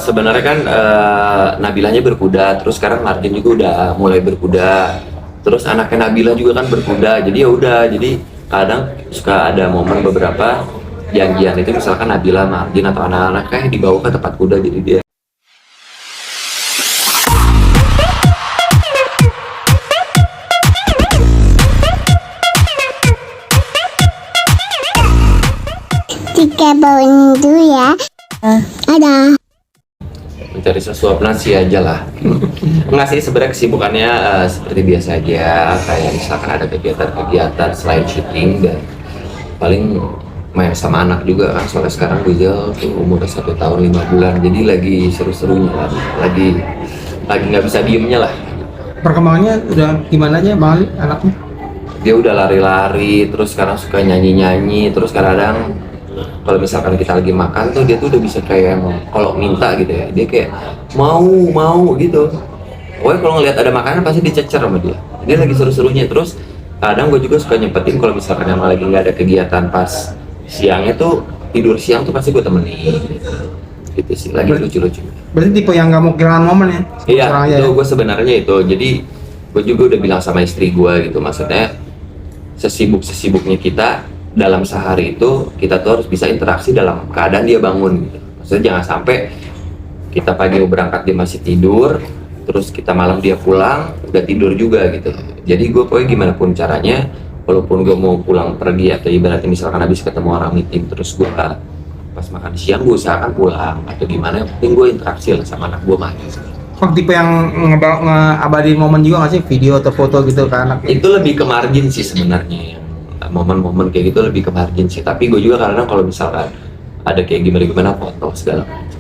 Sebenarnya kan Nabilahnya berkuda, terus sekarang Martin juga udah mulai berkuda. Terus anaknya Nabila juga kan berkuda. Jadi ya udah, jadi kadang suka ada momen beberapa janjian itu misalkan Nabila, Martin atau anak-anak kayak dibawa ke tempat kuda jadi dia. Tiga bawang dulu ya. Ada. Mencari sesuap nasi aja lah. Enggak sih, sebenarnya kesibukannya seperti biasa aja, kayak misalkan ada kegiatan-kegiatan selain syuting, dan paling main sama anak juga kan, soalnya sekarang Rizal tuh umur 1 tahun 5 bulan, jadi lagi seru-serunya lah, lagi nggak bisa diemnya lah. Perkembangannya udah gimana aja Bang Ali, anaknya? Dia udah lari-lari, terus sekarang suka nyanyi-nyanyi, terus kadang kalau misalkan kita lagi makan tuh dia tuh udah bisa kayak kalau minta gitu ya, dia kayak mau gitu. Pokoknya kalau ngelihat ada makanan pasti dicecer sama dia lagi seru-serunya. Terus kadang gue juga suka nyempetin kalau misalkan emang lagi nggak ada kegiatan pas siangnya tuh, tidur siang tuh pasti gue temenin gitu sih, lagi lucu-lucu. Berarti tipe yang nggak mau kehilangan momen ya? Iya, Sekarang aja itu ya? gue sebenarnya itu. Jadi gue juga udah bilang sama istri gue gitu, maksudnya sesibuk-sesibuknya kita dalam sehari itu, kita tuh harus bisa interaksi dalam keadaan dia bangun gitu. Maksudnya jangan sampai kita pagi mau berangkat dia masih tidur, terus kita malam dia pulang udah tidur juga gitu. Jadi gue pokoknya gimana pun caranya, walaupun gue mau pulang pergi atau ibaratnya misalkan habis ketemu orang meeting, terus gue pas makan siang gue usahakan pulang atau gimana, yang penting gue interaksi lah sama anak gue main. Oh, tipe yang ngeabadiin momen juga nggak sih, video atau foto gitu ke anak? Itu lebih ke margin sih sebenarnya, momen-momen kayak gitu lebih ke margin sih. Tapi gue juga kadang kalau misalkan ada kayak gimana foto segala macam.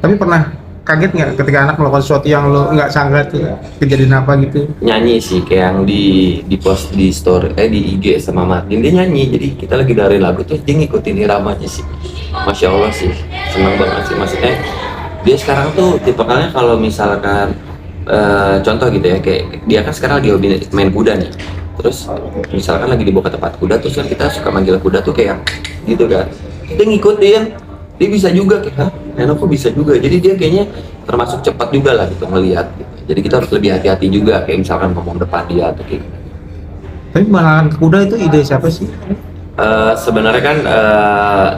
Tapi pernah kaget nggak ketika anak melakukan sesuatu yang lo nggak sangka tuh, kejadian apa gitu? Nyanyi sih, kayak yang di post di story di IG sama Martin, dia nyanyi, jadi kita lagi dari lagu tuh dia ngikutin iramanya sih. Masya Allah sih, senang banget sih. Maksudnya dia sekarang tuh tipikalnya kalau misalkan contoh gitu ya, kayak dia kan sekarang lagi hobi main kuda nih, terus misalkan lagi dibawa ke tempat kuda, terus kan kita suka manggil kuda tuh kayak gitu kan, kita ngikutin, dia bisa juga kayak, hah, enak kok bisa juga. Jadi dia kayaknya termasuk cepat juga lah gitu ngelihat gitu. Jadi kita harus lebih hati-hati juga, kayak misalkan ngomong depan dia atau kayak gitu. Tapi malah kuda itu ide siapa sih? Sebenarnya kan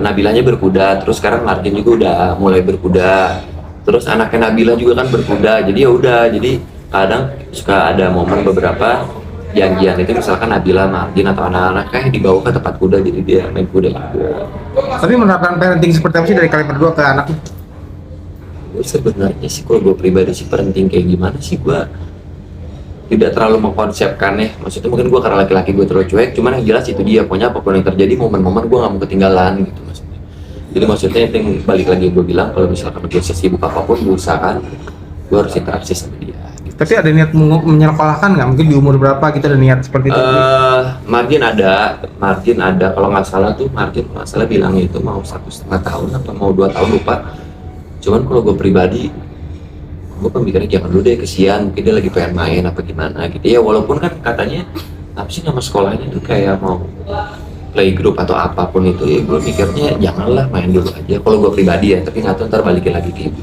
Nabilahnya berkuda, terus sekarang Martin juga udah mulai berkuda. Terus anaknya Nabila juga kan berkuda. Jadi ya udah, jadi kadang suka ada momen beberapa janjian itu misalkan Nabila, Martin atau anak-anak kayak dibawa ke tempat kuda, jadi dia main kuda juga. Tapi menerapkan parenting seperti apa sih dari kalian berdua ke anak? Sebenarnya sih kalau gue pribadi sih parenting kayak gimana sih, gue tidak terlalu mengkonsepkan ya. Maksudnya mungkin gue karena laki-laki gue terlalu cuek, cuman yang jelas itu dia, pokoknya apapun yang terjadi, momen-momen gue gak mau ketinggalan gitu maksudnya. Jadi maksudnya yang balik lagi gue bilang, kalau misalkan gue sesibuk apapun, gue usahakan gue harus interaksi sama dia gitu. Tapi ada niat menyekolahkan nggak? Mungkin di umur berapa kita ada niat seperti itu? Martin ada kalau nggak salah tuh, Martin nggak salah bilangnya itu mau 1,5 tahun atau mau 2 tahun, lupa. Cuman kalau gue pribadi, gue pemikirannya jangan dulu deh, kesian, mungkin dia lagi pengen main apa gimana gitu ya. Walaupun kan katanya apa sih nama sekolahnya tuh kayak mau playgroup atau apapun itu ya, gue mikirnya janganlah, main dulu aja kalau gue pribadi ya. Tapi nggak tahu ntar balikin lagi ke ibu.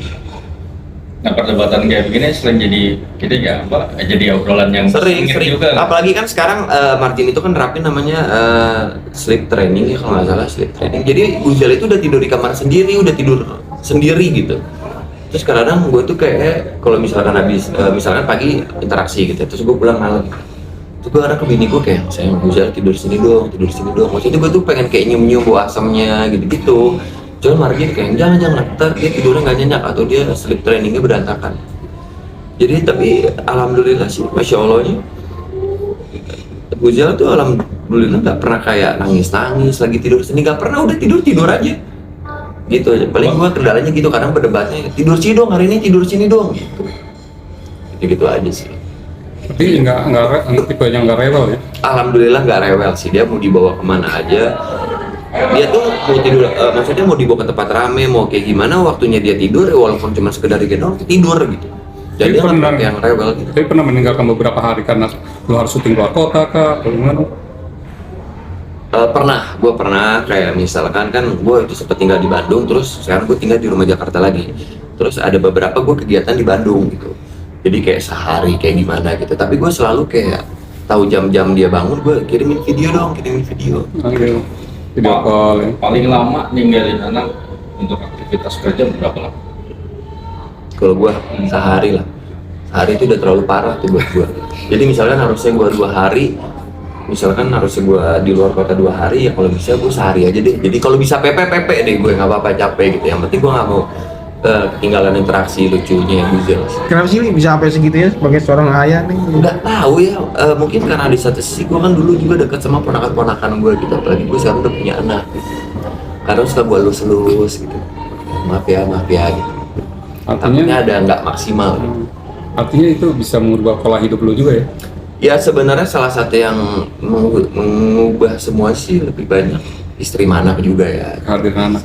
Nah, perdebatan kayak begini sering jadi kita ya apa, jadi obrolan yang sering juga. Apalagi kan sekarang Martin itu kan nerapin namanya sleep training ya, kalau nggak salah sleep training. Jadi Uzal itu udah tidur di kamar sendiri, udah tidur sendiri gitu. Terus kadang gue tuh kayak kalau misalkan habis misalkan pagi interaksi gitu, terus gue pulang malam, terus gue ke bini gue kayak, sayang Uzal tidur sini dong. Maksudnya gue tuh pengen kayak nyium bau asamnya gitu. Cuman Margin kayak jangan ntar dia tidurnya nggak nyenyak atau dia sleep trainingnya berantakan. Jadi tapi alhamdulillah sih, masya Allahnya Uzal tuh alhamdulillah nggak pernah kayak nangis lagi tidur sini, nggak pernah, udah tidur aja gitu aja. Paling gua kendalanya gitu, kadang berdebatnya tidur sini dong hari ini, tidur sini dong gitu aja sih. Tapi nggak tipe yang nggak rewel ya? Alhamdulillah nggak rewel sih, dia mau dibawa kemana aja dia tuh mau tidur, maksudnya mau dibawa ke tempat rame, mau kayak gimana, waktunya dia tidur walaupun cuma sekedar gendong tidur gitu. Jadi dia nggak yang rewel gitu. Tapi pernah meninggalkan beberapa hari karena lu harus syuting luar kota kah atau gimana? Gue pernah kayak misalkan kan gue itu sempat tinggal di Bandung, terus sekarang gue tinggal di rumah Jakarta lagi. Terus ada beberapa gue kegiatan di Bandung gitu. Jadi kayak sehari kayak gimana gitu. Tapi gue selalu kayak tahu jam-jam dia bangun, gue kirimin video dong, kirimin video. Panggil video call ya. Paling lama ninggalin anak untuk aktivitas kerja berapa lama? Kalau gue sehari lah. Sehari itu udah terlalu parah tuh buat gue. Jadi misalkan harusnya gue 2 hari, misalkan harusnya gue di luar kota 2 hari, ya kalau bisa gue sehari aja deh. Jadi kalau bisa PP deh gue, nggak apa-apa, capek gitu. Yang penting gue nggak mau ketinggalan interaksi lucunya yang Buzel. Kenapa sih Li bisa sampai segitunya sebagai seorang ayah nih? Nggak tahu ya, mungkin karena di satu sisi gue kan dulu juga deket sama ponakan-ponakan gue gitu, apalagi gue sekarang udah punya anak gitu. Kadang suka gue elus-elus gitu, maaf ya gitu. Takutnya ada nggak maksimal gitu. Artinya itu bisa mengubah pola hidup lu juga ya? Ya sebenarnya salah satu yang mengubah semua sih lebih banyak istri mana juga ya. Kehadiran anak.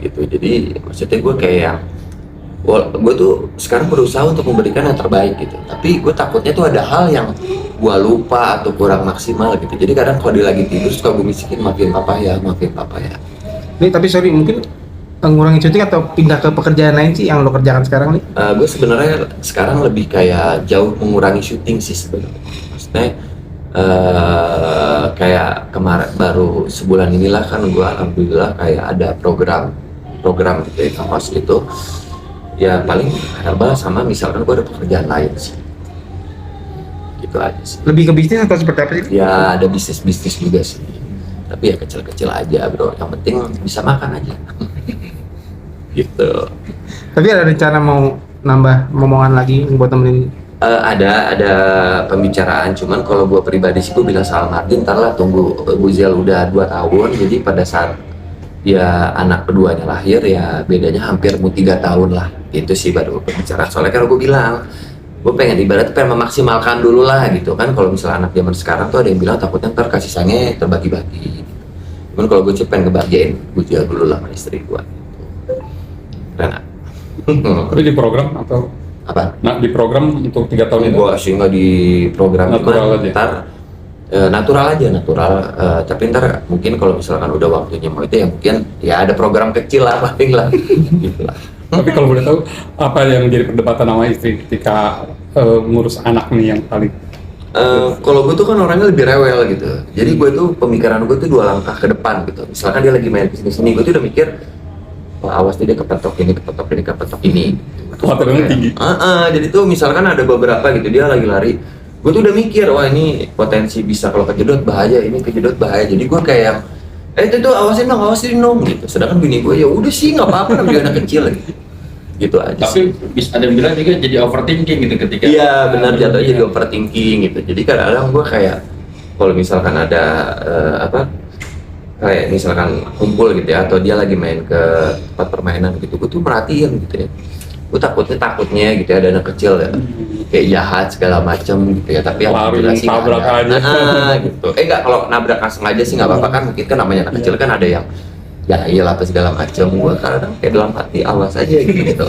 Gitu. Jadi maksudnya gue kayak gue tuh sekarang berusaha untuk memberikan yang terbaik gitu. Tapi gue takutnya tuh ada hal yang gue lupa atau kurang maksimal gitu. Jadi kadang kalau dia lagi tidur suka gue bisikin maafin papa ya. Nih tapi sorry, mungkin ngurangi cuti atau pindah ke pekerjaan lain sih yang lo kerjakan sekarang nih? Gue sebenarnya sekarang lebih kayak jauh mengurangi syuting sih sebenarnya. Maksudnya kayak kemarin baru sebulan inilah kan gue alhamdulillah kayak ada program gitu ya, kampus itu ya paling herbal sama misalkan gue ada pekerjaan lain sih, gitu aja sih. Lebih ke bisnis atau seperti apa sih? Ya ada bisnis juga sih, tapi ya kecil-kecil aja bro, yang penting bisa makan aja. Gitu. Tapi ada rencana mau nambah momongan lagi buat temenin? Ada pembicaraan, cuman kalau gue pribadi sih gue bilang sama Martin, ntar lah tunggu Buzel udah 2 tahun, jadi pada saat ya anak keduanya lahir ya bedanya hampir mau 3 tahun lah, itu sih baru pembicaraan. Soalnya kan gue bilang gue pengen ibarat pengen memaksimalkan dulu lah gitu kan. Kalau misalnya anak zaman sekarang tuh ada yang bilang takutnya ntar kasih sayangnya terbagi-bagi gitu. Cuman kalau gue pengen ngebagiin Buzel dulu lah sama istri gue. Karena Tapi di program atau apa? nah di program untuk 3 tahun itu? Gue sih nggak di program, Natural cuman aja. ntar natural aja. Tapi ntar mungkin kalau misalkan udah waktunya mau itu ya mungkin ya ada program kecil lah paling lah gitu lah. Tapi kalau boleh tahu apa yang jadi perdebatan sama istri ketika ngurus anak nih yang paling? Kalau gue tuh kan orangnya lebih rewel gitu, jadi gue tuh pemikiran gue tuh 2 langkah ke depan gitu. Misalkan dia lagi main bisnis ini, gue tuh udah mikir wah awas dia kepetok ini. Wah, tekanannya tinggi. Jadi tuh misalkan ada beberapa gitu dia lagi lari, gue tuh udah mikir wah ini potensi bisa kalau kejedot bahaya, ini kejedot bahaya. Jadi gue kayak itu tuh awasin dong gitu. Sedangkan bini gue ya udah sih nggak apa-apa, namanya anak kecil gitu aja. Tapi bisa ada yang bilang juga jadi overthinking gitu ketika. Iya benar, jatuhnya jadi overthinking gitu. Jadi kadang-kadang gue kayak kalau misalkan ada kayak misalkan kumpul gitu ya, atau dia lagi main ke tempat permainan gitu, gue tuh merhatiin gitu ya. Gue takutnya gitu ya, ada anak kecil ya kayak jahat segala macam gitu ya, tapi alhamdulillah sih nggak tabrak ada. aja. Gitu. Enggak, kalau nabrak sengaja sih nggak apa-apa kan, mungkin kan namanya anak kecil kan ada yang jahil apa segala macam. Gue kadang kayak dalam hati awas aja gitu.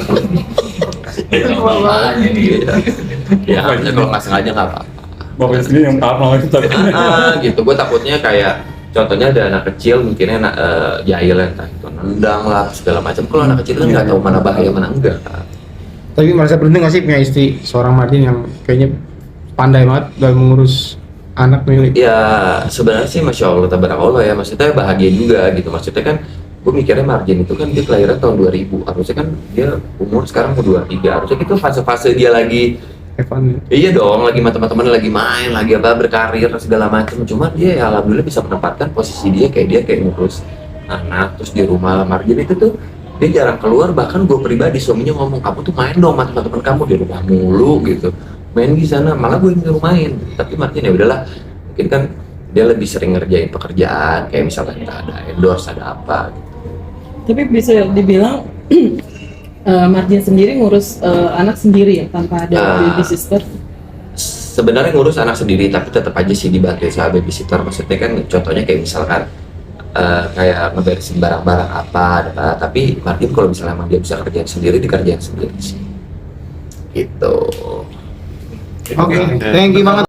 Ya kalau nggak sengaja nggak apa-apa. Bapak sendiri yang parno itu tadi. Gitu. Gue takutnya kayak contohnya ada anak kecil mungkin jahil entah itu nendang lah segala macam. Kalau anak kecil kan nggak tahu mana bahaya mana enggak. Tapi merasa beruntung nggak sih punya istri seorang Martin yang kayaknya pandai banget dalam mengurus anak nih? Ya sebenarnya sih masya Allah tabarakallah ya, maksudnya bahagia juga gitu. Maksudnya kan gue mikirnya Martin itu kan dia kelahiran tahun 2000, harusnya kan dia umur sekarang mau 23, harusnya itu fase-fase dia lagi Evan. iya dong, lagi sama teman-teman, lagi main, lagi berkarir segala macam. Cuman dia ya alhamdulillah bisa menempatkan posisi dia kayak ngurus anak terus di rumah. Martin itu tuh dia jarang keluar, bahkan gue pribadi suaminya ngomong kamu tuh main dong sama teman-teman kamu di rumah mulu gitu, main di sana, malah gue yang nyuruh main. Tapi Martin ya udahlah, mungkin kan dia lebih sering ngerjain pekerjaan kayak misalnya ada endorse ada apa gitu. Tapi bisa dibilang Martin sendiri ngurus anak sendiri ya tanpa ada babysitter? Sebenarnya ngurus anak sendiri, tapi tetap aja sih dibantu sama babysitter. Maksudnya kan contohnya kayak misalkan kayak ngeberesin barang-barang apa, tapi Martin kalau misalnya emang dia bisa kerjain sendiri, dikerjain sendiri sih gitu. Oke, thank you banget.